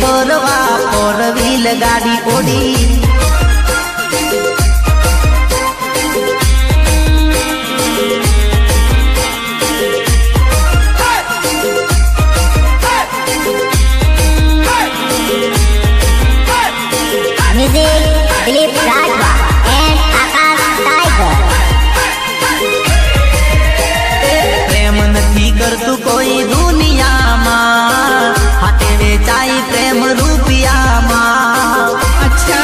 ફરવા four wheel ગાડી Audi करतु कोई दुनिया मां हाथे वेचाई प्रेम रूपिया मां। अच्छा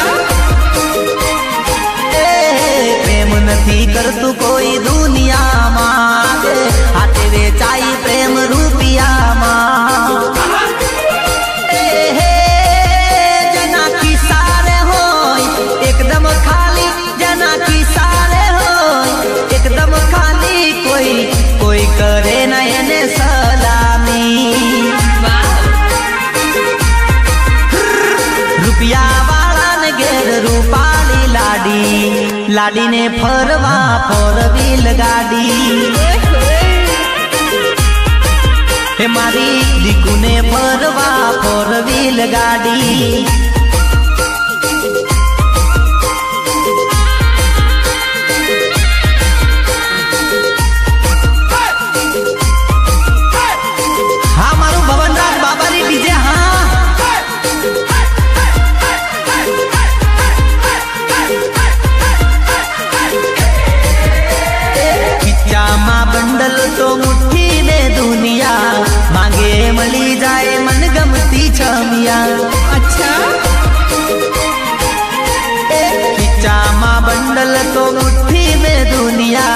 प्रेम नहीं करतु कोई दुनिया मां हाथे वेचाई प्रेम रूपिया मां। जना की सारे हो एकदम खाली जना की सारे हो एकदम खाली कोई कोई करे ना એને સલામી રૂપિયા વાળાને ઘેર રૂપાલી લાડી લાડીને ફરવા ફોર વ્હીલ ગાડી હે મારી દીકુને ફરવા ફોર વ્હીલ ગાડી बंडल तो मुट्ठी में दुनिया मांगे मली जाए मन गमती छमिया। अच्छा खिच्चा मां बंडल तो मुट्ठी में दुनिया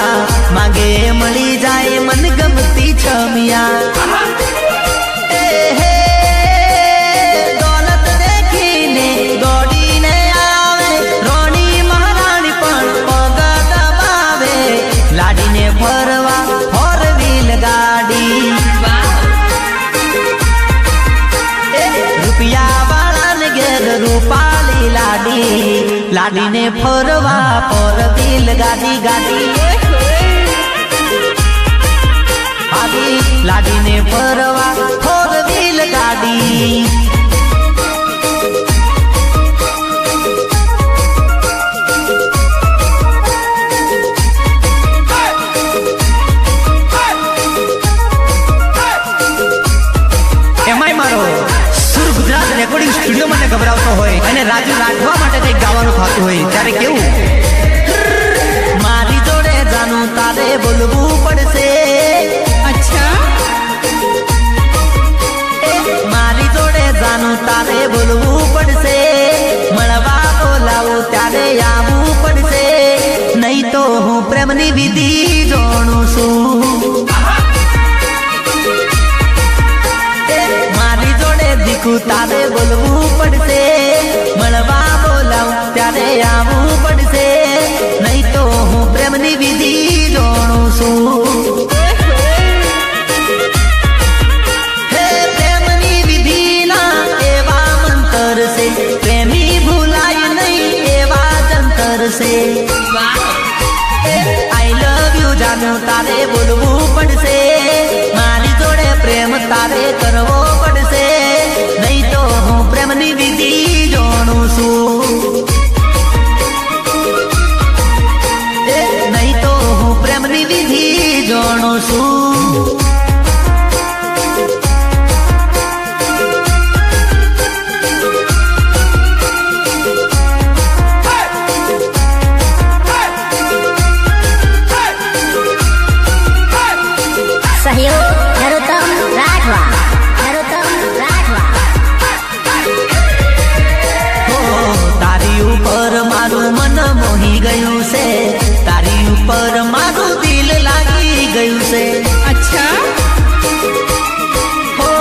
मांगे मली जाए मन गमती छमिया। दौलत देखीने दौड़ीने आवे रोनी महाराणी पण पग दबावे लाडीने फरवा फोर व्हील गाड़ी रुपया वाला घेर रूपाली लाडी लाडीने फरवा फोर व्हील गाड़ी गाड़ी आदि लाडीने फरवा फोर व्हील गाड़ी રેકોર્ડિંગ સ્ટુડિયો માટે ગભરાવતો હોય અને રાજુ રાઠવા માટે કંઈક ગાવાનું થતું હોય ત્યારે કેવું મારી જોડે જાનું તારે બોલવું પડશે। અચ્છા મારી જોડે જાનું તારે બોલવું પડશે મળવા બોલાવું ત્યારે આવવું પડશે નહીં તો હું પ્રેમની વિધિ જાણું છું। દીકુ તારે બોલવું પડશે મળવા બોલાવું ત્યારે આવવું પડશે નહીં તો હું પ્રેમની વિધિ જાણું છું। હે પ્રેમની વિધિના એવા મંતર છે પ્રેમી ભૂલાય નહીં એવા જંતર છે। આઈ લવ યુ જાણું તારે બોલવું પડશે મારી જોડે પ્રેમ તારે કરવો પડશે નહીં તો હું પ્રેમની વિધિ જાણું છું। નહીં તો હું પ્રેમની વિધિ જાણું છું। सहयोग नरोत्तम राठवा તારી ઉપર મારું મન મોહી ગયું છે તારી ઉપર મારું દિલ લાગી ગયું છે। અચ્છા હો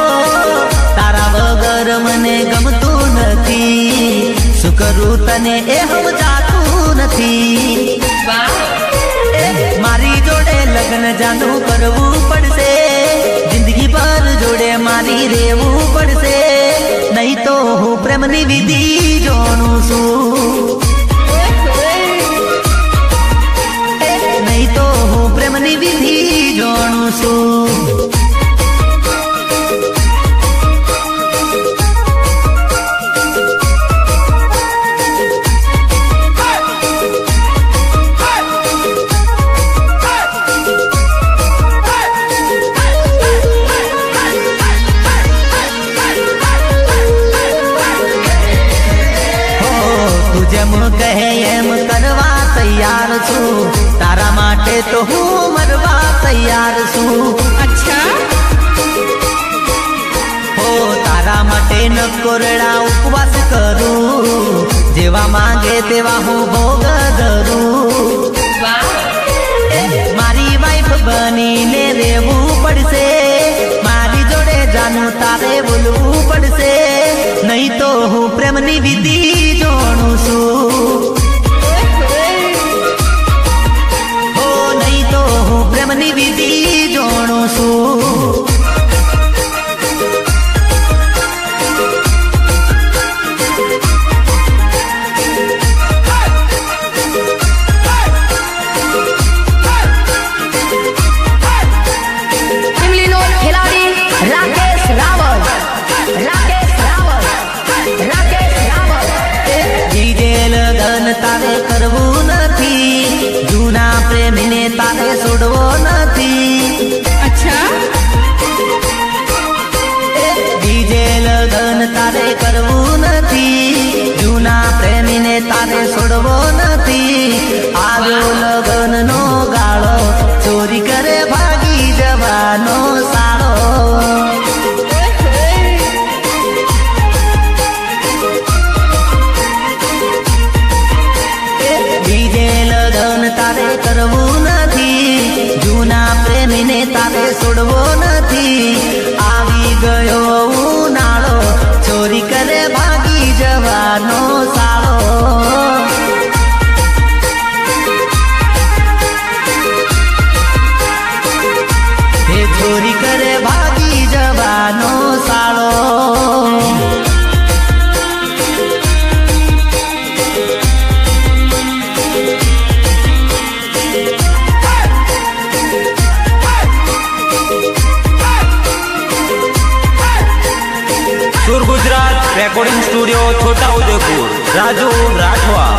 તારા વગર મને ગમતું નથી શું કરું તને એ સમજાતું નથી। મારી જોડે લગ્ન જાનું કરવું પડશે જિંદગી ભર જોડે મારી રહેવું પડશે નહીં તો હું પ્રેમની વિધિ જાણું છું। નહીં તો હું પ્રેમની વિધિ જાણું છું। જેમ કહે એમ કરવા તૈયાર છું, તારા માટે તો હું મરવા તૈયાર છું. અચ્છા હો તારા માટે ન કોરડા ઉપવાસ કરું, જેવા માંગે તેવા હું ભોગ ધરું. વાહ મારી વાઈફ બનીને રહેવું પડશે, મારી જોડે જાનું તારે બોલવું પડશે, નહીં તો હું પ્રેમની વિધિ જોણું છું. હો નહીં તો હું પ્રેમની વિધિ જોણું છું. ઇમલીનો ખેલાડી રાકેશ રાવલ, રાકેશ રાવલ, રાકેશ રાવલ. બીજે લગન તારે કરવું નથી, જૂના પ્રેમીને તારે છોડવો નથી. અચ્છા બીજે લગન તારે કરવું નથી, જૂના પ્રેમીને તારે છોડવો નથી. આવ્યો લગનનો ગાળો, ચોરી કરે ભાગી જવાનો સાળો. બીજે લગન તારે કરવું નથી, જૂના પ્રેમીને તારે છોડવો નથી. આવી ગયો ઉનાળો, ચોરી કરે ભાગી જવાનો સાળો. હે ચોરી કરે ભાગી જવાનો સાળો. સુર ગુજરાત રેકોર્ડિંગ સ્ટુડિયો છોટા ઉદેપુર, રાજુ રાઠવા.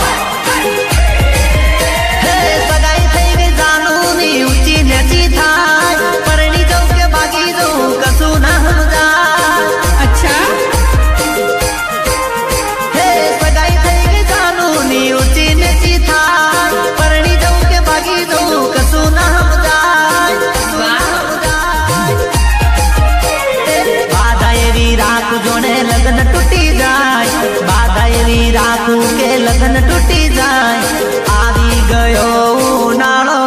હે સગાઈ થઈ ગઈ જાનુની ઊંચી નીચી થાય, પરણી જાઉં કે ભાગી જાઉં કશું ના સમજાય. અચ્છા હે સગાઈ થઈ ગઈ જાનુની ઊંચી નીચી થાય, પરણી જાઉં કે ભાગી જાઉં કશું ના સમજાય. બાધા એવી રાખજો ને લગ્ન તૂટી જાય, બાધા એવી રાખું કે લગ્ન તૂટી જાય. આવી ગયો ઉનાળો,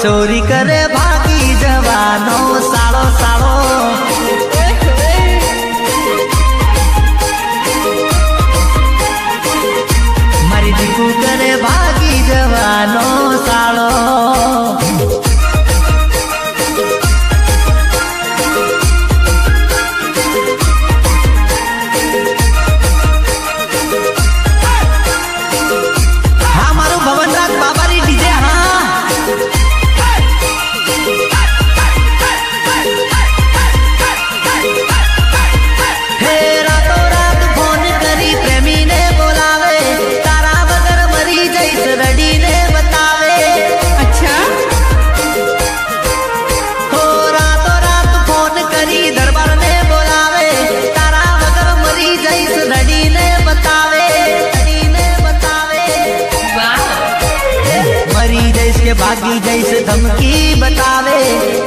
ચોરી કરે ભાગી જવાનો સાળો સાળો. મારી દીકુ કરે ભાગી જવાનો સાળો. હા મારું ભવનરાજ બાબારી ડીજે હા. હે રાતો રાત ફોન કરી પ્રેમીને બોલાવે, તારા વગર મરી જઈશ રડીને બતાવે. અચ્છા હો રાતો રાત ફોન કરી દરબારને બોલાવે, તારા વગર મરી જઈશ રડીને બતાવે, રડીને બતાવે. વાહ મરી જઈશ કે ભાગી જઈશ ધમકી બતાવે,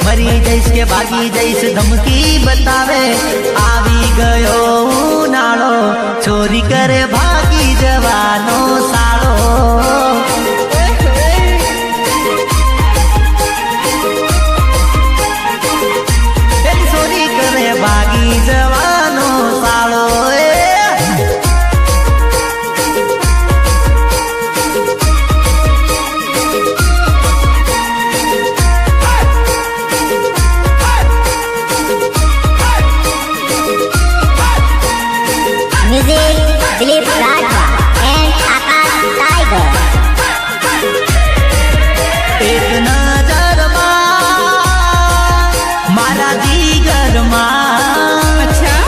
મરી જઈશ કે ભાગી જઈશ ધમકી બતાવે. આવી ગયો ઉનાળો, ચોરી કરે ભાગી જવાનો સાળો. ચોરી કરે ભાગી જવાનો સાળો. Music Dilip Rathwa and Akash Tiger. એક નજરમાં મારા જીગરમાં, અચ્છા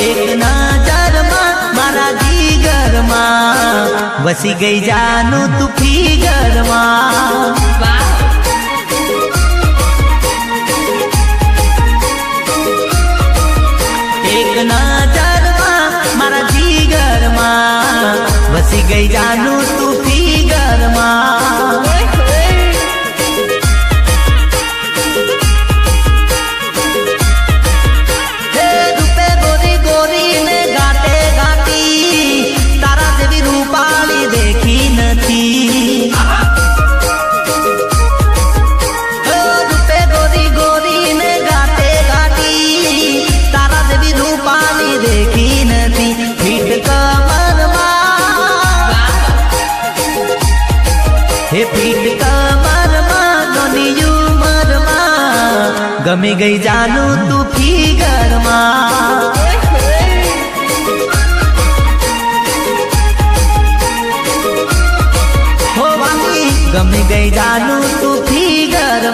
એક નજરમાં મારા જીગરમાં, વસી ગઈ જાનું તું ફિગરમાં. વાહ એક નજરમાં મારા જીગરમાં, बसी गई जानू तू फिगर माँ रूपे गोरी गोरी ने गाते गाती तारा देवी रूपाली देखी नथी रूपे गोरी गोरी ने गाते गाती तारा देवी रूपाली देखी नथी फीट कमर हे पीठ कमर नोनी उमर गमी गई जानू तू फिगर हो वाली गमी गई जानू तू फिगर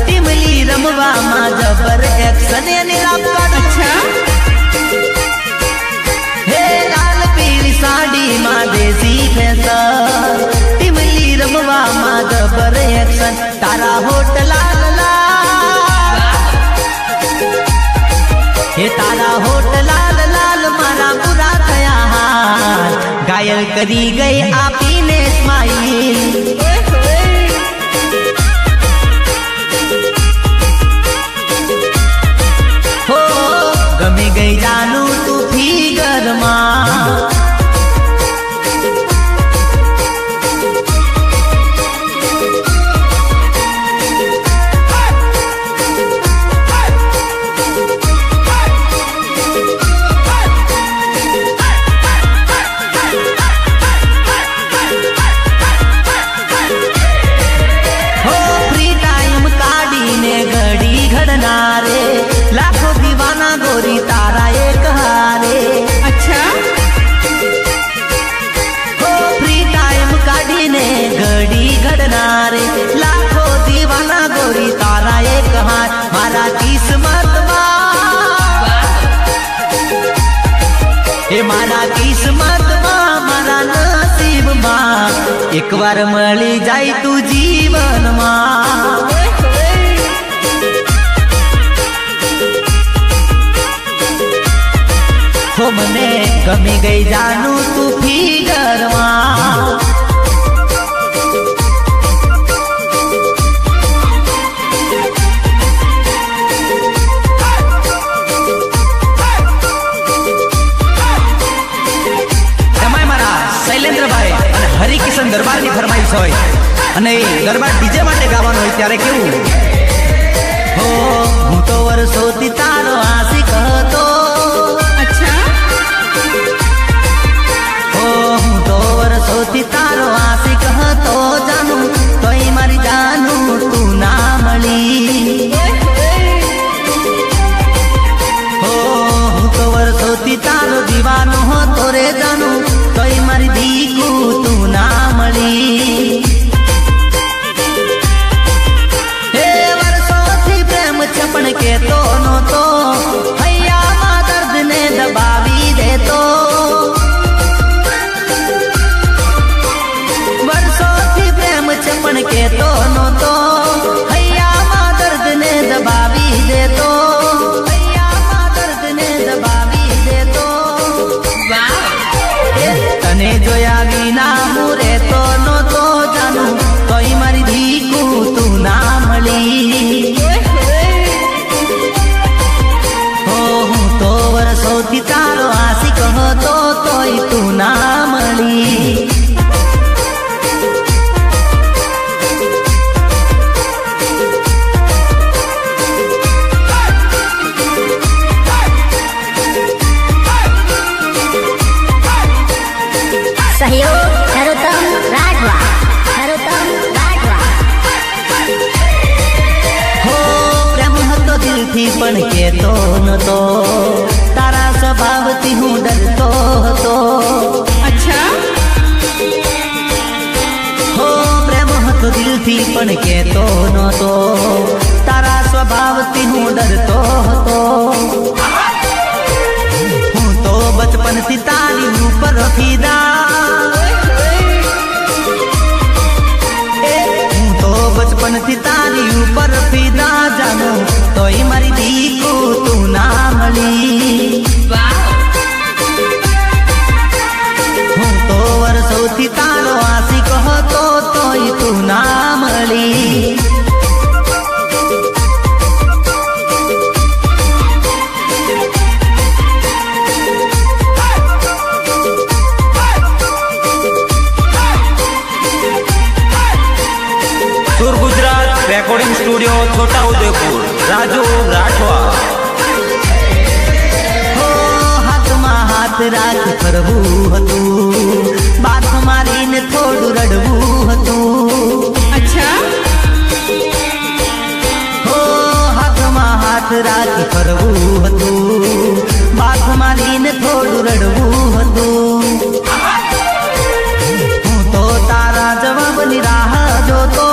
टिमली रमवा माँ जबर एक्शन अच्छा हे लाल पीली साड़ी माँ देसी फैशन टिमली रमवा माँ जबर एक्शन तारा होट लाल लाल हे तारा होट लाल लाल मारा बुरा थया हाल घायल करी गई आपी ने स्माइल गमी गई जानू तू फिगर हो फ्री टाइम काढ़ी ने घड़ी घड़नारे लाखों दीवाना गोरी तारा एक हारे अच्छा हो फ्री टाइम काढ़ी ने घड़ी घड़नारे लाखों दीवाना गोरी तारा एक हार मारा किस्मत मारा किस्मत मारा नसीब एक बार मળી જાય તું જીવનમાં हो मने गमी गई जानू तू फिगर શૈલેન્દ્રભાઈ અને હરિકિશન દરબારની ફરમાઈશ હોય અને એ ગરબા ડીજે માટે ગાવાનો હોય ત્યારે કેવું હો હું તો વર્ષોથી તારો આશિક હતો अच्छा हो હું તો વર્ષોથી તારો આશિક હતો જાનું તોય મારી જાનું તું ના મળી हो હું તો વર્ષોથી તારો દીવાનો હતો રે જાનું તોય મારી દીકુ તું ના મળી હે વર્ષોથી પ્રેમ છે પણ કેતો નહોતો હૈયામાં દર્દને દબાવી દેતો વર્ષોથી પ્રેમ છે પણ કેતો નહોતો હૈયામાં દર્દને દબાવી દેતો હૈયામાં દર્દને દબાવી દેતો वाह તને જોયા વિના હું રહેતો નહોતો જાનું તોય મારી દીકુ તું ના મળી हो હું તો વર્ષોથી તારો આશિક હતો તોય તું ના મળી सहयोग नरोत्तम राठवा हो પ્રેમ હતો દિલથી પણ કેતો નતો તારા સ્વભાવથી હું ડરતો હતો अच्छा हो પ્રેમ હતો દિલથી પણ કહેતો નહોતો, તારા સ્વભાવથી હું ડરતો હતો. હું તો બચપનથી તારી ઉપર ફિદા, હું તો બચપનથી તારી ઉપર ફિદા જાણું તોય મારી દીકુ તું ના મળી. વાહ હું તો વર્ષોથી તારો આશિક હતો તોય તું ના મળી. સુર ગુજરાત રેકોર્ડિંગ સ્ટુડિયો છોટા ઉદેપુર રાજુ રાઠવા. હો હાથમાં હાથ રાખી ફરવું હતું, બાથ મારીને થોડું રડવું હતું. अच्छा હો હાથમાં હાથ રાખી ફરવું હતું, બાથ મારીને થોડું રડવું હતું. હું તો તારા જવાબની રાહ જોતો,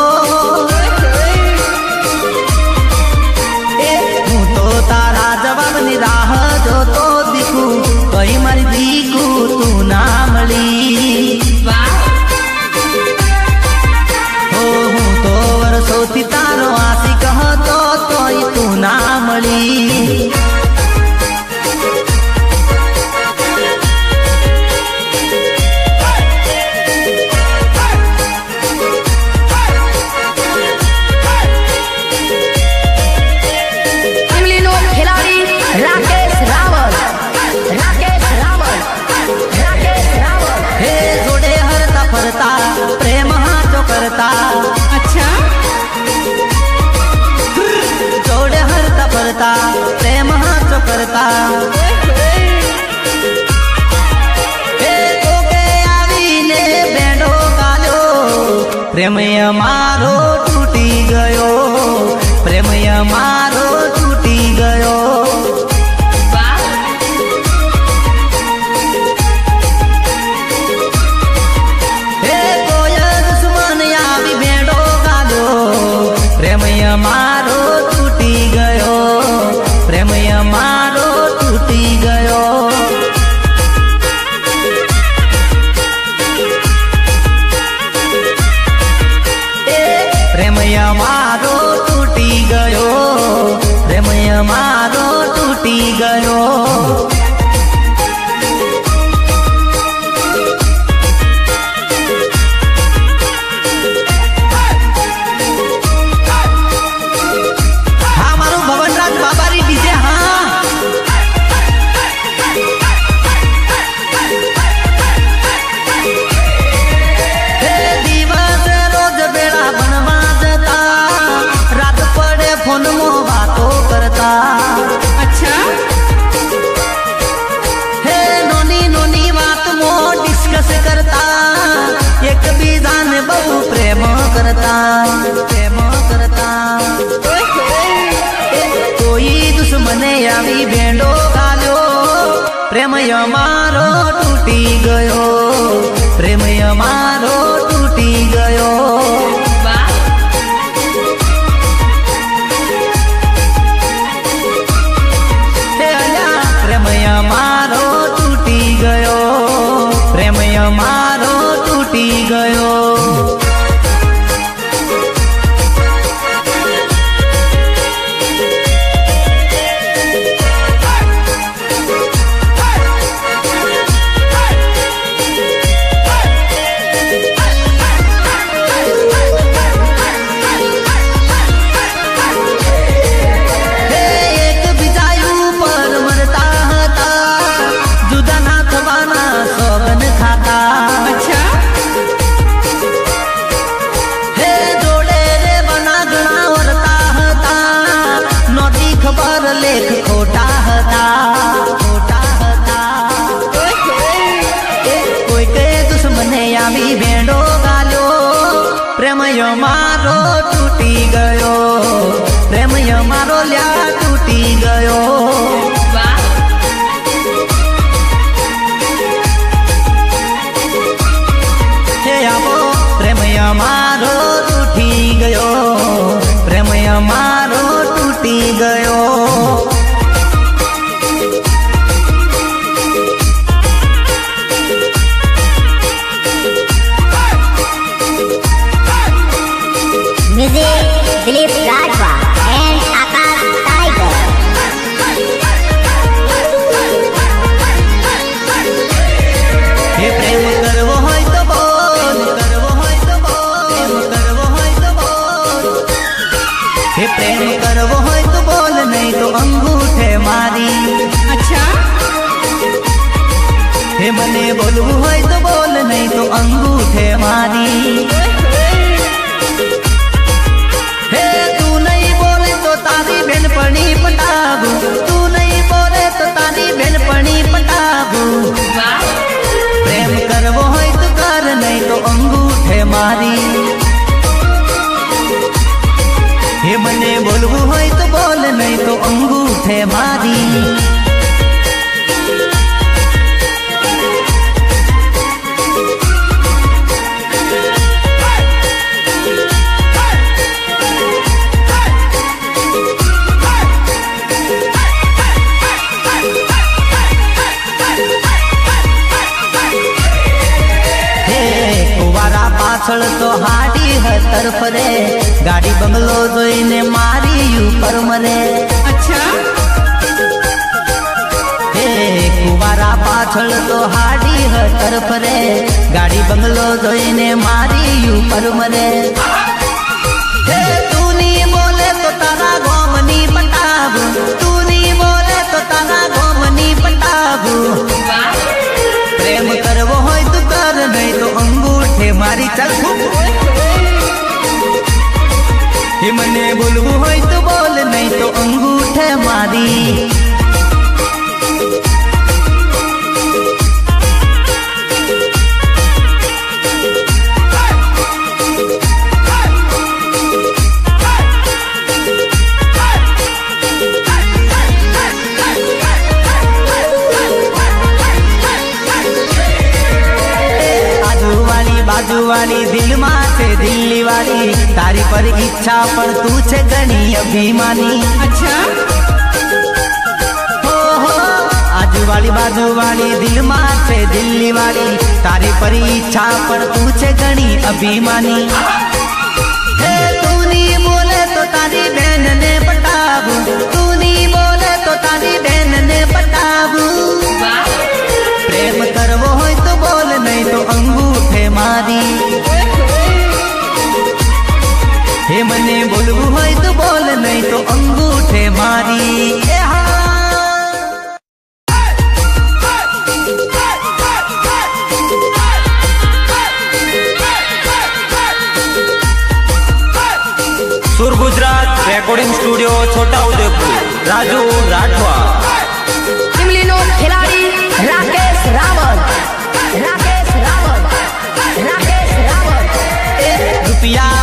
હું તો તારા જવાબની રાહ જોતો દીકુ કઈ મારી દીકુ તું ના મળી. वाह હો હું તો વર્ષોથી તારો આશિક હતો તોય તું ના મળી. ઇમલીનો ખેલાડી રાકેશ રાવલ, રાકેશ રાવલ, રાકેશ રાવલ. હે જોડે હરતા ફરતા પ્રેમ હાચો કરતા, अच्छा જોડે હરતા ફરતા પ્રેમ હાચો કરતા. હે કોકે આવીને બેડો ગાલ્યો, પ્રેમ અમારો તૂટી ગયો, પ્રેમ અમારો તૂટી ગયો. वाह હે કોઈ દુશ્મન આવી બેડો ગાલ્યો, પ્રેમ અમારો તૂટી ગયો, પ્રેમ અમારો તૂટી ગયો. પ્રેમ અમારો તૂટી ગયો, પ્રેમ અમારો તૂટી ગયો. હા મારું ભવનરાજ બાબારી ડીજે હા. હે દિવસ રોજ બેડા ભણવા જતા, રાત પડે ફોનમાં વાતો કરતા. अच्छा હે નોની નોની વાતમાં ડિસ્કસ કરતા, એકબીજાને બહુ પ્રેમ કરતા, પ્રેમ કરતા. કોઈ દુશ્મને આવી ભેંડો ગાલ્યો, પ્રેમ અમારો તૂટી ગયો, પ્રેમ અમારો તૂટી ગયો. वाह મારો તૂટી ગયો. Music, Dilip Rajwa and Akash Tiger. હે પ્રેમ કરવો હોય તો બોલ, કરવો હોય તો બોલ, કરવો હોય તો બોલ. હે પ્રેમ કરવો હોય તો બોલ, નહીં તો અંગૂઠે મારી. अच्छा હે મને બોલવું હોય તો બોલ, નહીં તો અંગૂઠે મારી. હે તું નહીં બોલે તો તારી બેનપણી પટાવું, તું નહીં બોલે તો તારી બેનપણી પટાવું. वाह પ્રેમ કરવો હોય તો કર, નહીં તો અંગૂઠે મારી. હે મને બોલવું હોય તો બોલ, નહીં તો અંગૂઠે મારી. પાછળ તો હાડી હતર ફરે, ગાડી બંગલો જોઈને મારી ઉપર મરે. अच्छा હે કુવારા પાછળ તો હાડી હતર ફરે, ગાડી બંગલો જોઈને મારી ઉપર મરે. હે તું ની બોલે તો તારા ગોમની પટાવું, તું ની બોલે તો તારા ગોમની પટાવું. वाह પ્રેમ કરવો હોય તો કર, નહીં તો અંગૂઠે મારી. ચાલ હે મને બોલવું હોય તો બોલ, નહીં તો અંગૂઠે મારી. બાજુવાળી દિલમાં છે દિલ્હી વાળી, તારી પર ઈચ્છા પણ તું છે ઘણી અભિમાની. अच्छा હો હો આજુવાળી બાજુવાળી દિલમાં છે દિલ્હી વાળી, તારી પર ઈચ્છા પણ તું છે ઘણી અભિમાની. હે તું ની બોલે તો તારી બેનને પટાવું, તું ની બોલે તો તારી બેનને પટાવું. वाह પ્રેમ કરવો હોય તો બોલ, નહીં તો અંગૂઠે મારી. હે મને બોલવું હોય તો બોલ, નહીં તો અંગૂઠે મારી. એ સુર ગુજરાત રેકોર્ડિંગ સ્ટુડિયો છોટા ઉદેપુર. રાજુ રાઠવા. ઇમલીનો ખેલાડી રાકેશ રાવલ, રાકેશ રાવલ, રાકેશ રાવલ. રૂપિયા